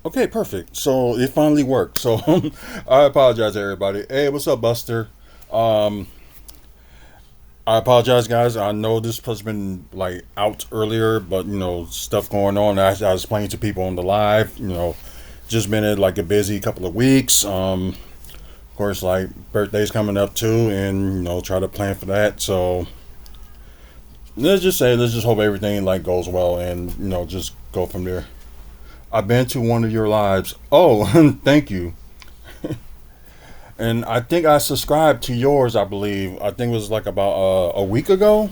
Okay, perfect. So it finally worked. So I apologize, everybody. Hey, what's up, Buster? Um, I apologize, guys. I know this has been like out earlier, but stuff going on. I was explaining to people on the live. Just been in like a busy couple of weeks. Of course, like birthday's coming up too, and try to plan for that. So let's just hope everything like goes well, and just go from there. I've been to one of your lives. Oh, thank you. And I think I subscribed to yours. I believe I think it was like about a week ago,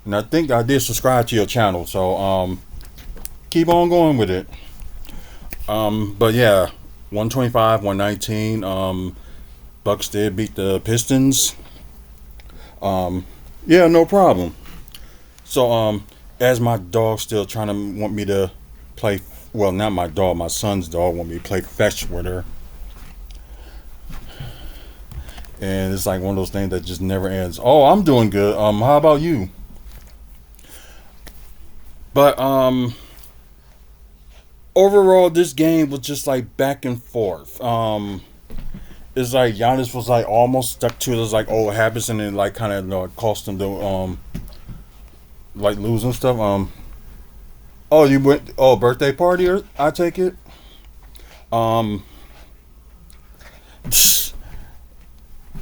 and I think I did subscribe to your channel. So keep on going with it. But yeah, 125, 119. Bucks did beat the Pistons. Yeah, no problem. So as my dog still trying to want me to play. Well, not my dog. My son's dog want me to play fetch with her, and it's like one of those things that just never ends. Oh, I'm doing good. How about you? But overall, this game was just like back and forth. It's like Giannis was like almost stuck to his like old habits, and it like kind of cost him to like losing stuff. Oh, you went? Oh, birthday party? Or I take it. Um,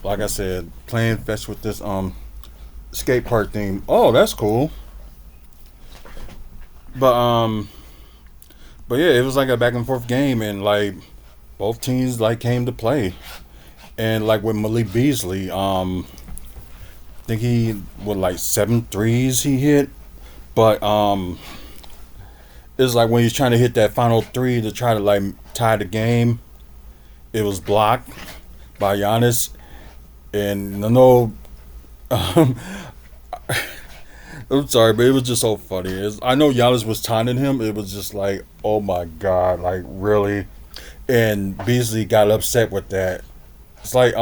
like I said, playing fetch with this skate park thing. Oh, that's cool. But yeah, it was like a back and forth game, and like both teams like came to play, and like with Malik Beasley, I think he with like seven threes he hit, but it's like when he's trying to hit that final three to try to like tie the game, it was blocked by Giannis, and I know. Um, I'm sorry, but it was just so funny. I know Giannis was taunting him. It was just like, oh my god, like really. And Beasley got upset with that. It's like,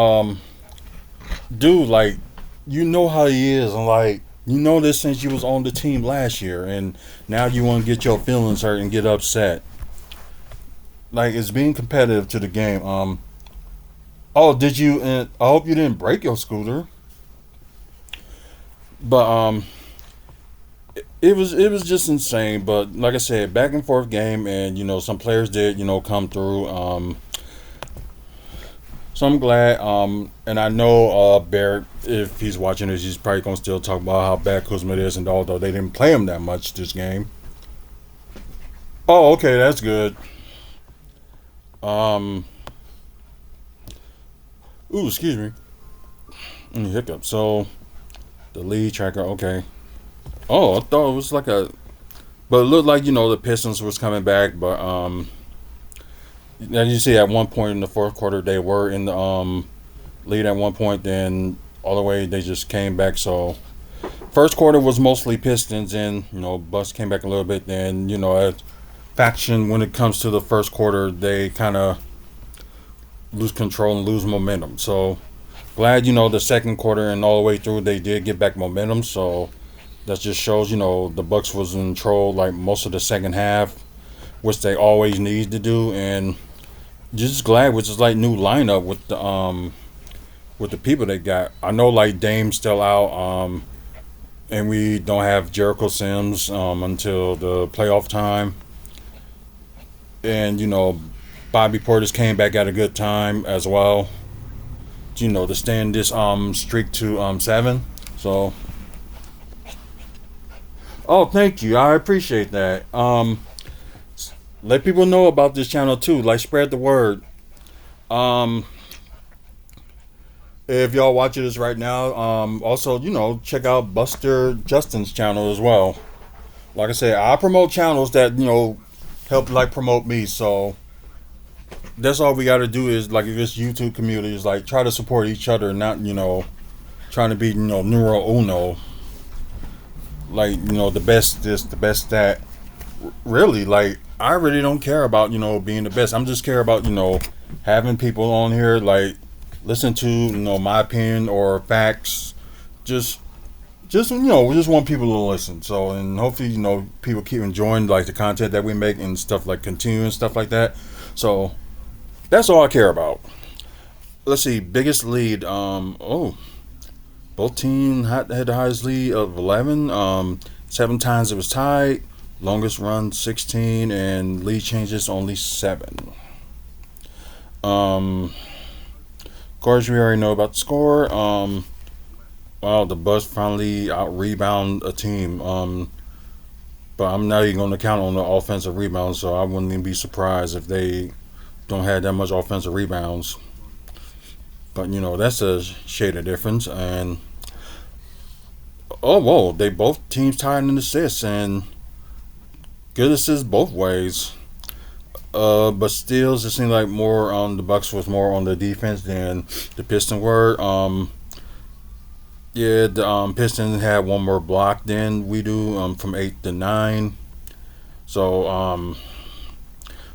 dude, like, you know how he is, and like, you know this since you was on the team last year, and now you want to get your feelings hurt and get upset. Like, it's being competitive to the game. Oh, did you? I hope you didn't break your scooter. But it was just insane. But like I said, back and forth game, and some players did come through. So I'm glad. And I know Barrett, if he's watching this, he's probably gonna still talk about how bad Kuzma is, and although they didn't play him that much this game. Oh, okay, that's good. Um, ooh, excuse me, hiccup. So the lead tracker, okay. Oh, I thought it was like a, but it looked like the Pistons was coming back, but as you see, at one point in the fourth quarter, they were in the lead at one point. Then all the way they just came back. So first quarter was mostly Pistons, and Bucks came back a little bit. Then a faction when it comes to the first quarter, they kind of lose control and lose momentum. So glad the second quarter and all the way through they did get back momentum. So that just shows the Bucks was in control like most of the second half, which they always need to do. And just glad with this like new lineup with the people they got. I know like Dame's still out, and we don't have Jericho Sims until the playoff time. And Bobby Portis came back at a good time as well. To stand this streak to seven. So oh, thank you. I appreciate that. Let people know about this channel too. Like spread the word. Um, if y'all watching this right now, also check out Buster Justin's channel as well. Like I said, I promote channels that help like promote me. So that's all we got to do is like if this YouTube community is like try to support each other, not trying to be numero uno. Like the best this, the best that. Really, like I really don't care about being the best. I'm just care about having people on here like listen to my opinion or facts. Just just we just want people to listen. So and hopefully people keep enjoying like the content that we make and stuff like continue and stuff like that. So that's all I care about. Let's see, biggest lead. Both teams had the highest lead of 11. 7 times it was tied. Longest run 16, and lead changes only 7. Of course, we already know about the score. Wow, the Bucks finally out rebound a team. But I'm not even going to count on the offensive rebounds, so I wouldn't even be surprised if they don't have that much offensive rebounds. But that's a shade of difference. And oh whoa, they both teams tied in assists and good assists both ways. But still, it seemed like more on the Bucks was more on the defense than the Pistons were. Yeah, the Pistons had one more block than we do, from 8 to 9. So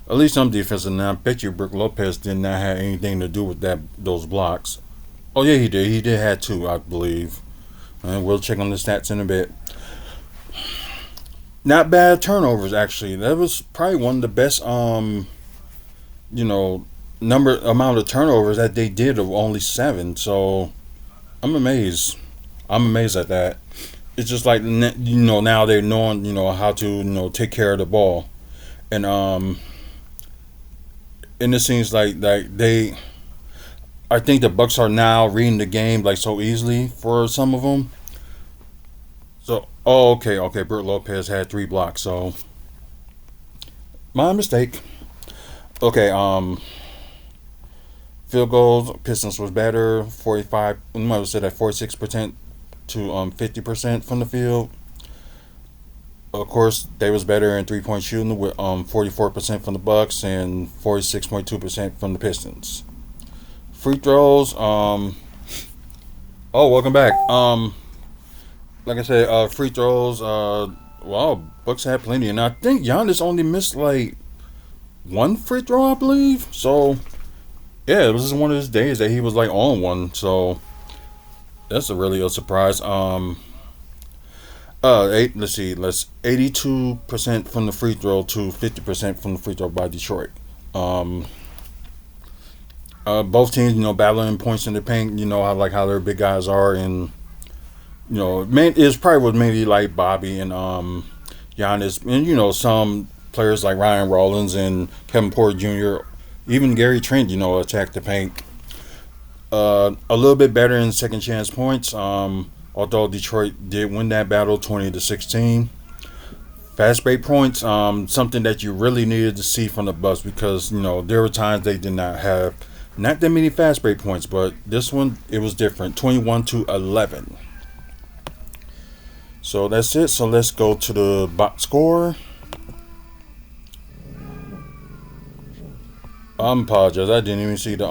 at least some defense. And I bet you Brook Lopez did not have anything to do with those blocks. Oh yeah, he did. He did have 2, I believe. And we'll check on the stats in a bit. Not bad turnovers actually. That was probably one of the best you know amount of turnovers that they did of only 7. So I'm amazed. I'm amazed at that. It's just like now they're knowing how to take care of the ball, and it seems like they. I think the Bucks are now reading the game like so easily for some of them. So okay. Brook Lopez had 3 blocks, so my mistake. Okay, field goals. Pistons was better. 45. I might have said that 46% to 50% from the field. Of course, they was better in 3-point shooting with 44% from the Bucks and 46.2% from the Pistons. Free throws. Welcome back. Like I said, free throws. Wow, Bucks had plenty, and I think Giannis only missed like 1 free throw, I believe. So yeah, it was just one of his days that he was like on one. So that's really a surprise. Let's see. Let's 82% from the free throw to 50% from the free throw by Detroit. Both teams, battling points in the paint. How their big guys are, and it's probably was maybe like Bobby and Giannis, and some players like Ryan Rollins and Kevin Porter Jr. Even Gary Trent, attacked the paint. A little bit better in second chance points. Although Detroit did win that battle 20-16. Fast break points, something that you really needed to see from the Bucks because there were times they did not have not that many fast break points, but this one it was different. 21-11. So that's it. So let's go to the box score. I apologize. I didn't even see the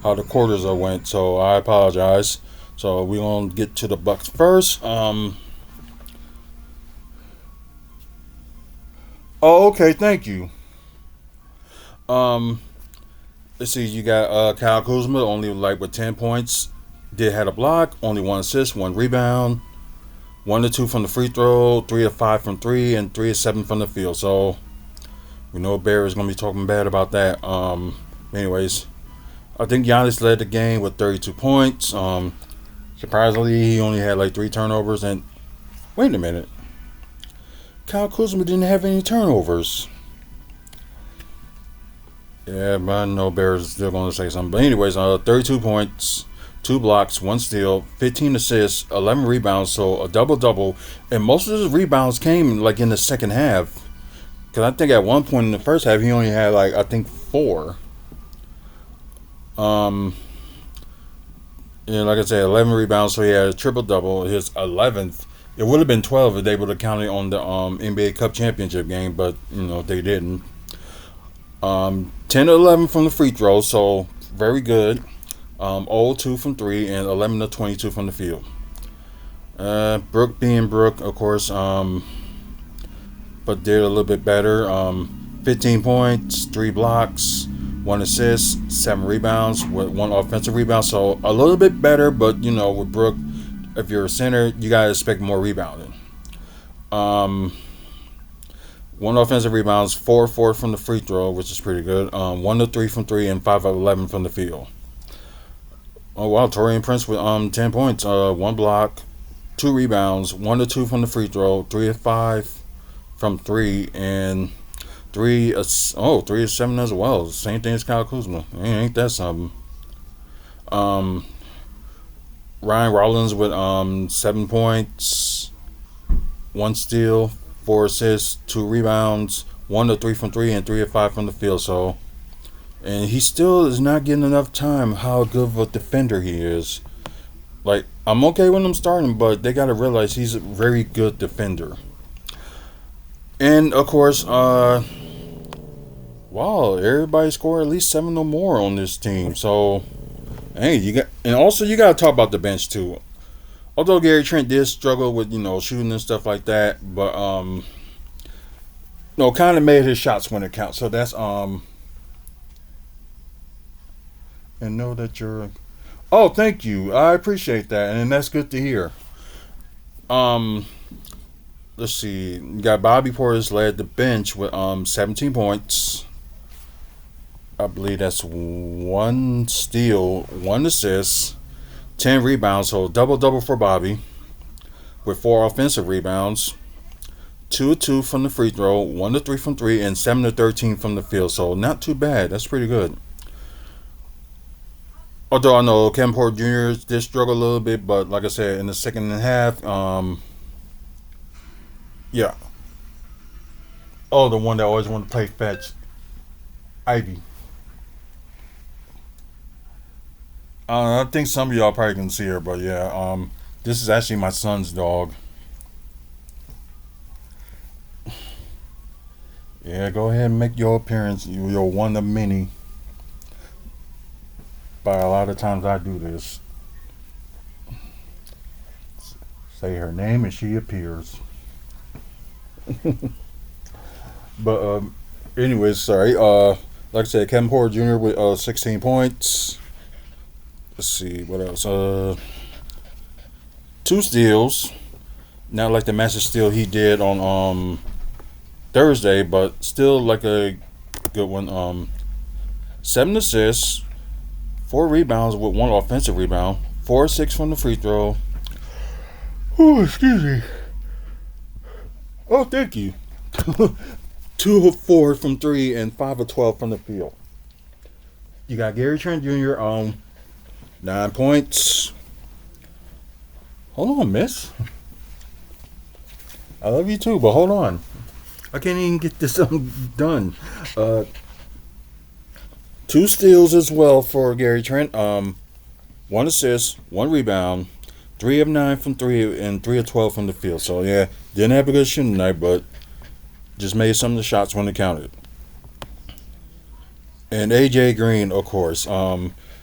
how the quarters went, so I apologize. So we're gonna get to the Bucks first. Oh, okay. Thank you. Let's see. You got Kyle Kuzma only like with 10 points. Did had a block, only 1 assist, 1 rebound, 1 to 2 from the free throw, 3 to 5 from 3, and 3 to 7 from the field. So we know Bear is gonna be talking bad about that. Anyways, I think Giannis led the game with 32 points. Surprisingly, he only had like 3 turnovers. And wait a minute, Kyle Kuzma didn't have any turnovers. Yeah, but I know Bears still going to say something. But anyways, 32 points, 2 blocks, 1 steal, 15 assists, 11 rebounds, so a double-double. And most of his rebounds came like in the second half. Because I think at one point in the first half, he only had like, I think 4. Like I said, 11 rebounds, so he had a triple-double. His 11th. It would have been 12 if they would have counted on the NBA Cup championship game, but, they didn't. 10 to 11 from the free throw, so very good. 0-2 from 3 and 11 to 22 from the field. Brook being Brook, of course, but did a little bit better. 15 points, 3 blocks, 1 assist, 7 rebounds with 1 offensive rebound. So a little bit better, but with Brook, if you're a center, you gotta expect more rebounding. Um, One offensive rebounds, 4 from the free throw, which is pretty good. 1 to 3 from three, and 5 of 11 from the field. Oh wow, Torian Prince with 10 points, one block, 2 rebounds, 1 to 2 from the free throw, 3 of 5 from three, and 3 of 7 as well. Same thing as Kyle Kuzma. Ain't that something? Um, Ryan Rollins with 7 points, 1 steal, 4 assists, 2 rebounds, 1 to 3 from three, and 3 of 5 from the field. So, and he still is not getting enough time. How good of a defender he is. Like, I'm okay with him starting, but they gotta realize he's a very good defender. And of course, wow, everybody scored at least 7 or more on this team. So, hey, and also you gotta talk about the bench too. Although Gary Trent did struggle with shooting and stuff like that, but no, kind of made his shots when it counts. So that's and know that you're. Oh, thank you. I appreciate that, and that's good to hear. Um, let's see. You got Bobby Portis led the bench with 17 points. I believe that's 1 steal, 1 assist, 10 rebounds. So double double for Bobby with 4 offensive rebounds. 2 of 2 from the free throw, 1 to 3 from three, and 7 to 13 from the field. So not too bad. That's pretty good. Although I know Kevin Porter Jr. did struggle a little bit, but like I said, in the second half, yeah. Oh, the one that always wanted to play fetch, Ivy. I think some of y'all probably can see her, but yeah, this is actually my son's dog. Yeah, go ahead and make your appearance. You're one of many. But a lot of times I do this. Say her name and she appears. But anyways, sorry. Like I said, Kevin Porter Jr. with 16 points. Let's see what else. 2 steals. Not like the massive steal he did on Thursday, but still like a good one. 7 assists, 4 rebounds with 1 offensive rebound, 4 of 6 from the free throw. Oh, excuse me. Oh, thank you. 2 of 4 from three and 5 of 12 from the field. You got Gary Trent Jr. 9 points. Hold on, miss. I love you too, but hold on. I can't even get this done. 2 steals as well for Gary Trent. 1 assist, 1 rebound, 3 of 9 from three, and 3 of 12 from the field. So yeah, didn't have a good shooting night, but just made some of the shots when it counted. And AJ Green, of course,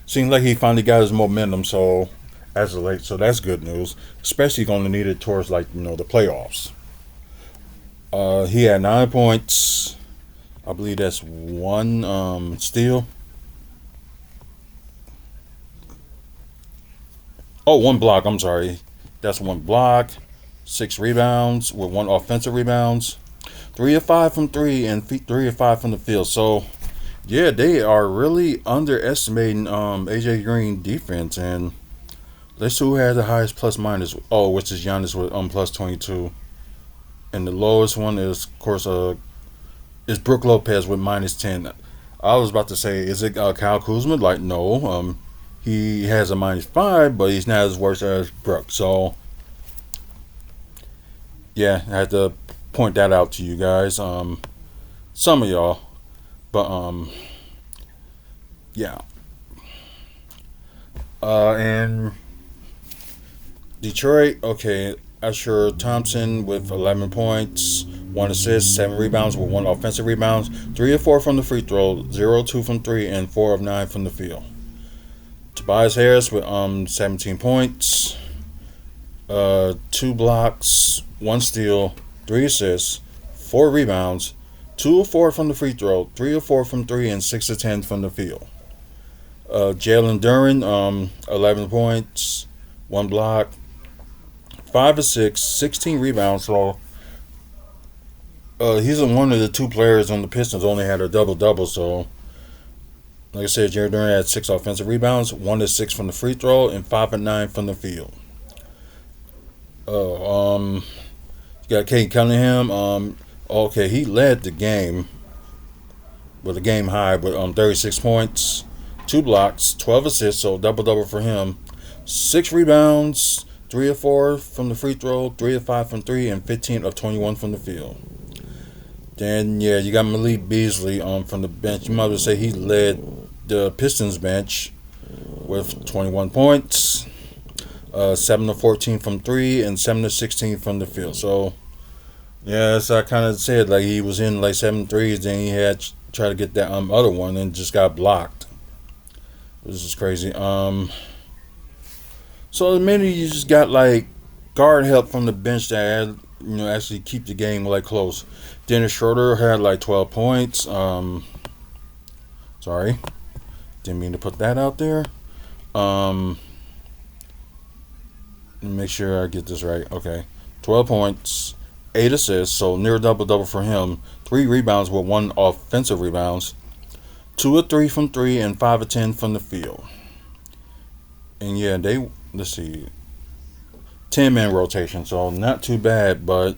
seems like he finally got his momentum. So as of late, so that's good news. Especially going to need it towards the playoffs. He had 9 points. I believe that's 1 steal. Oh, 1 block. I'm sorry. That's 1 block. 6 rebounds with 1 offensive rebounds. 3 of 5 from three and 3 of 5 from the field. So, yeah, they are really underestimating AJ Green defense. And let's see who has the highest plus minus. Oh, which is Giannis with plus 22. And the lowest one is, of course, is Brook Lopez with minus 10. I was about to say, is it Kyle Kuzma? Like, no. He has a minus 5, but he's not as worse as Brook. So, yeah, I had to point that out to you guys. Some of y'all. But, yeah. And Detroit, okay. Usher Thompson with 11 points, 1 assist, 7 rebounds with 1 offensive rebound, 3 of 4 from the free throw, 0 of 2 from three, and 4 of 9 from the field. Tobias Harris with 17 points, 2 blocks, 1 steal, 3 assists, 4 rebounds, 2 of 4 from the free throw, 3 of 4 from three, and 6 of 10 from the field. Jalen Duren, 11 points, 1 block, 5 of 6, 16 rebounds. So he's one of the two players on the Pistons only had a double double. So like I said, Jared Dudley had 6 offensive rebounds, 1 of 6 from the free throw, and 5 of 9 from the field. You got Kate Cunningham. Okay, he led the game with a game high with 36 points, 2 blocks, 12 assists, so double double for him. 6 rebounds, 3 of 4 from the free throw, 3 of 5 from three, and 15 of 21 from the field. Then yeah, you got Malik Beasley from the bench. You might as well say he led the Pistons bench with 21 points, 7 of 14 from three, and 7 of 16 from the field. So yeah, as I kind of said, like he was in like 7 threes, then he had tried to get that other one and just got blocked. This is crazy. So the minute you just got like guard help from the bench that had, actually keep the game like close. Dennis Schroeder had like 12 points. Sorry, didn't mean to put that out there. Let me make sure I get this right. Okay, 12 points, 8 assists, so near double double for him. 3 rebounds with 1 offensive rebounds. 2 of 3 from three and 5 of 10 from the field. And yeah, let's see, 10-man rotation, so not too bad. But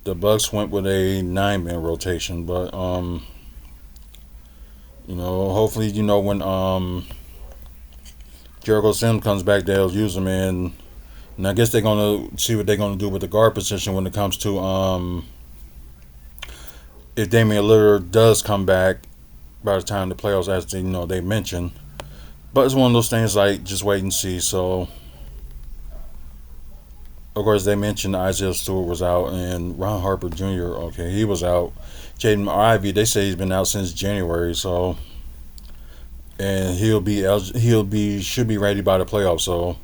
the Bucks went with a 9-man rotation. But hopefully, when Jericho Sims comes back, they'll use him in. And I guess they're gonna see what they're gonna do with the guard position when it comes to if Damian Lillard does come back by the time the playoffs, as they mentioned. But it's one of those things like just wait and see. So of course they mentioned Isaiah Stewart was out and Ron Harper Jr. Okay, he was out. Jaden Ivey, they say he's been out since January. So and should be ready by the playoffs. So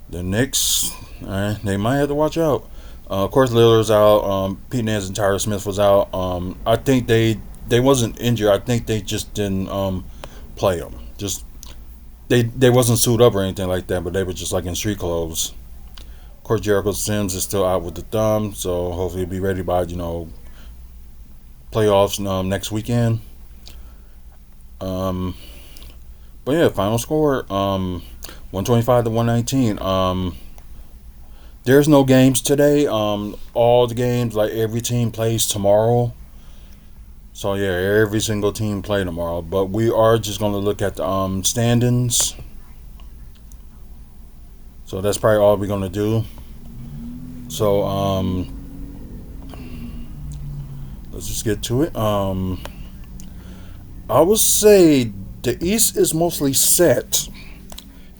the Knicks, they might have to watch out. Of course, Lillard's out. Pete Nance and Tyler Smith was out. I think they wasn't injured. I think they just didn't play them. Just they wasn't suited up or anything like that, but they were just like in street clothes. Of course, Jericho Sims is still out with the thumb, so hopefully he'll be ready by playoffs next weekend. But yeah, final score 125 to 119. There's no games today. All the games, like every team plays tomorrow. So yeah, every single team play tomorrow. But we are just gonna look at the standings. So that's probably all we're gonna do. So let's just get to it. I would say the East is mostly set,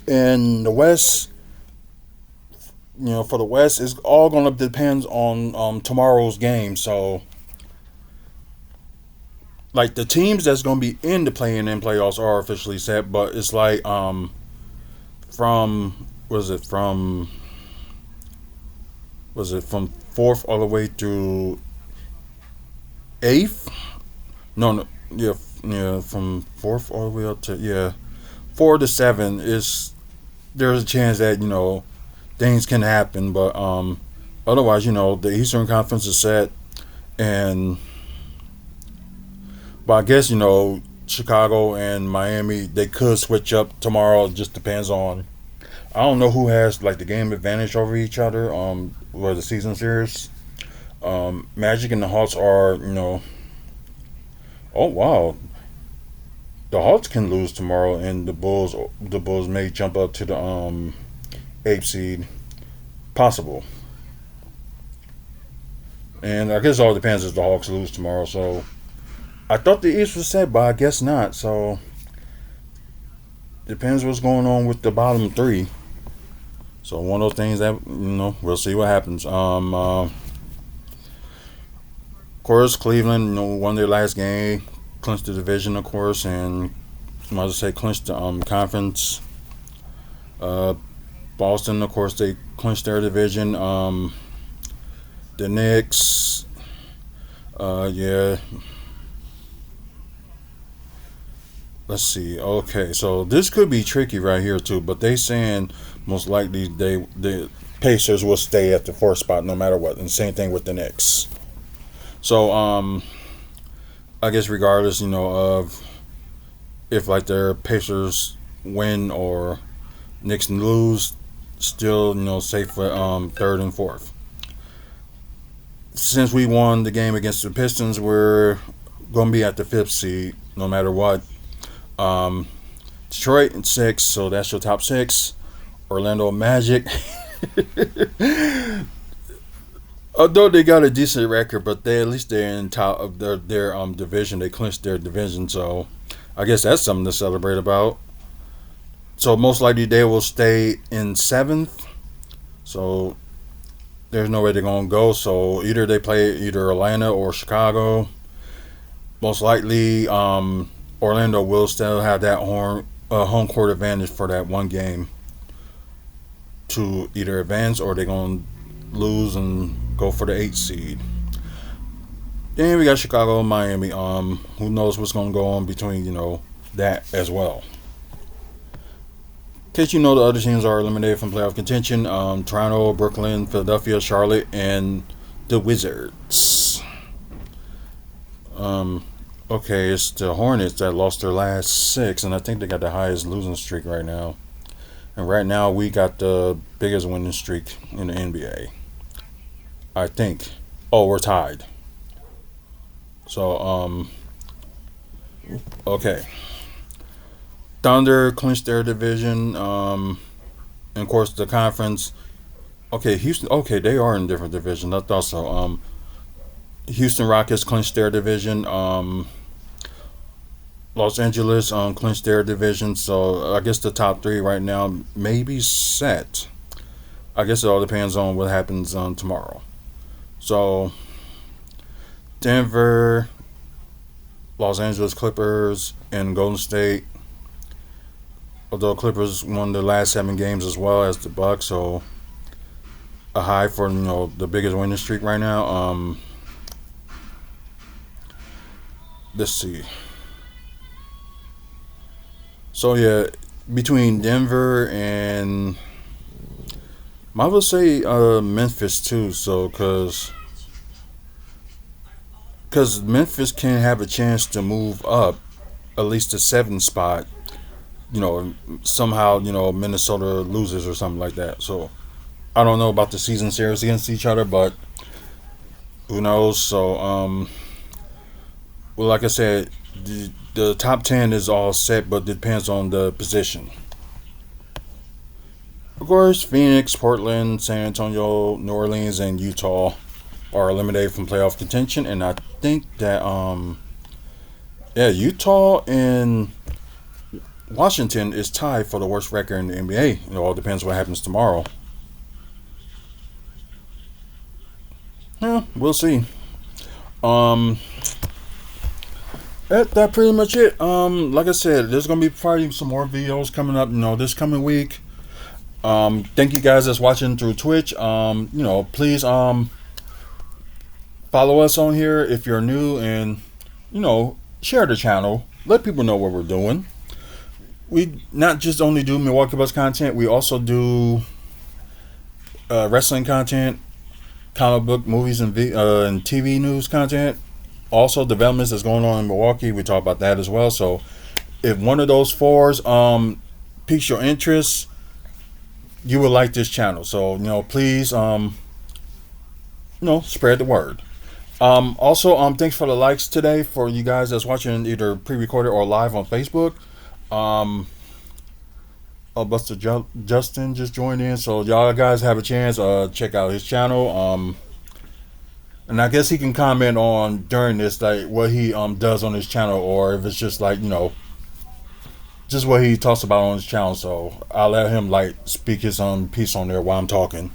and the West, for the West, is all gonna depend on tomorrow's game. So like the teams that's gonna be in the play-in playoffs are officially set, but it's like from fourth all the way through eighth? No, yeah, from fourth all the way up to 4 to 7 is there's a chance that things can happen, but otherwise the Eastern Conference is set, and but I guess Chicago and Miami, they could switch up tomorrow. It just depends on, I don't know who has like the game advantage over each other. For the season series, Magic and the Hawks are oh wow, the Hawks can lose tomorrow, and the Bulls may jump up to the 8th seed, possible. And I guess it all depends if the Hawks lose tomorrow. So I thought the East was set, but I guess not. So depends what's going on with the bottom 3. So one of those things that we'll see what happens. Of course, Cleveland, won their last game, clinched the division, of course, and I might say clinched the conference. Boston, of course, they clinched their division. The Knicks, yeah. Let's see. Okay, so this could be tricky right here too, but they saying most likely Pacers will stay at the 4th spot no matter what, and same thing with the Knicks. So I guess regardless, of if like the Pacers win or Knicks lose, still safe for 3rd and 4th. Since we won the game against the Pistons, we're gonna be at the 5th seed no matter what. Detroit in 6, so that's your top 6. Orlando Magic. Although they got a decent record, but at least they're in top of their division. They clinched their division, so I guess that's something to celebrate about. So most likely they will stay in 7th. So there's no way they're gonna go. So either they play either Atlanta or Chicago. Most likely, Orlando will still have that home court advantage for that one game to either advance, or they're gonna lose and go for the 8th seed. Then we got Chicago and Miami. Who knows what's gonna go on between that as well. In case the other teams are eliminated from playoff contention: Toronto, Brooklyn, Philadelphia, Charlotte, and the Wizards. Okay, it's the Hornets that lost their last 6, and I think they got the highest losing streak right now. And right now we got the biggest winning streak in the NBA, I think. Oh, we're tied. So okay. Thunder clinched their division. And of course the conference. Okay, Houston. Okay, they are in different divisions. I thought so. Houston Rockets clinched their division. Los Angeles clinched their division. So I guess the top 3 right now may be set. I guess it all depends on what happens tomorrow. So Denver, Los Angeles Clippers, and Golden State. Although Clippers won the last 7 games as well as the Bucks, so a high for the biggest winning streak right now. Let's see. So yeah, between Denver and I would say Memphis too. So because Memphis can have a chance to move up at least the 7th spot. Somehow Minnesota loses or something like that. So I don't know about the season series against each other, but who knows? So well, like I said, the top 10 is all set, but depends on the position. Of course, Phoenix, Portland, San Antonio, New Orleans, and Utah are eliminated from playoff contention, and I think that Utah and Washington is tied for the worst record in the NBA. It all depends what happens tomorrow. Yeah, we'll see. That pretty much it. Like I said, there's gonna be probably some more videos coming up. This coming week. Thank you guys that's watching through Twitch. Please follow us on here if you're new, and share the channel. Let people know what we're doing. We not just only do Milwaukee Bucks content. We also do wrestling content, comic book, movies, and TV news content. Also, developments that's going on in Milwaukee. We talk about that as well. So, if one of those 4s piques your interest, you will like this channel. So, please, spread the word. Also, thanks for the likes today for you guys that's watching either pre-recorded or live on Facebook. Buster Justin just joined in, so y'all guys have a chance. Check out his channel. And I guess he can comment on during this, like what he does on his channel, or if it's just like just what he talks about on his channel. So I'll let him speak his piece on there while I'm talking.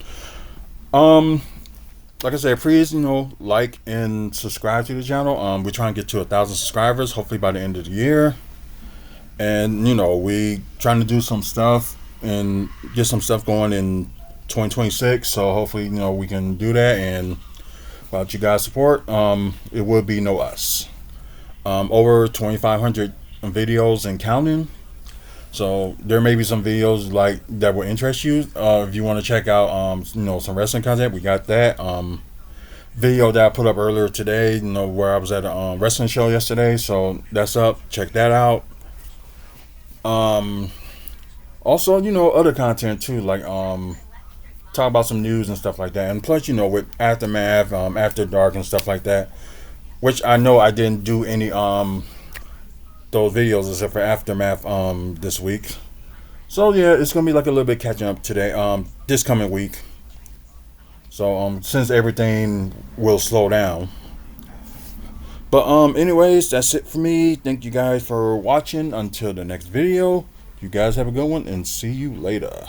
Like I said, please like and subscribe to the channel. We're trying to get to 1,000 subscribers, hopefully by the end of the year. And we trying to do some stuff and get some stuff going in 2026. So hopefully we can do that. And without you guys' support, it would be no us. Over 2,500 videos and counting. So there may be some videos like that will interest you. If you want to check out some wrestling content, we got that. Video that I put up earlier today, where I was at a wrestling show yesterday. So that's up. Check that out. Also, other content too, like talk about some news and stuff like that. And plus, with Aftermath, After Dark and stuff like that, which I know I didn't do any those videos except for Aftermath this week. So yeah, it's gonna be like a little bit catching up today, this coming week. So since everything will slow down. But anyways, that's it for me. Thank you guys for watching. Until the next video, you guys have a good one and see you later.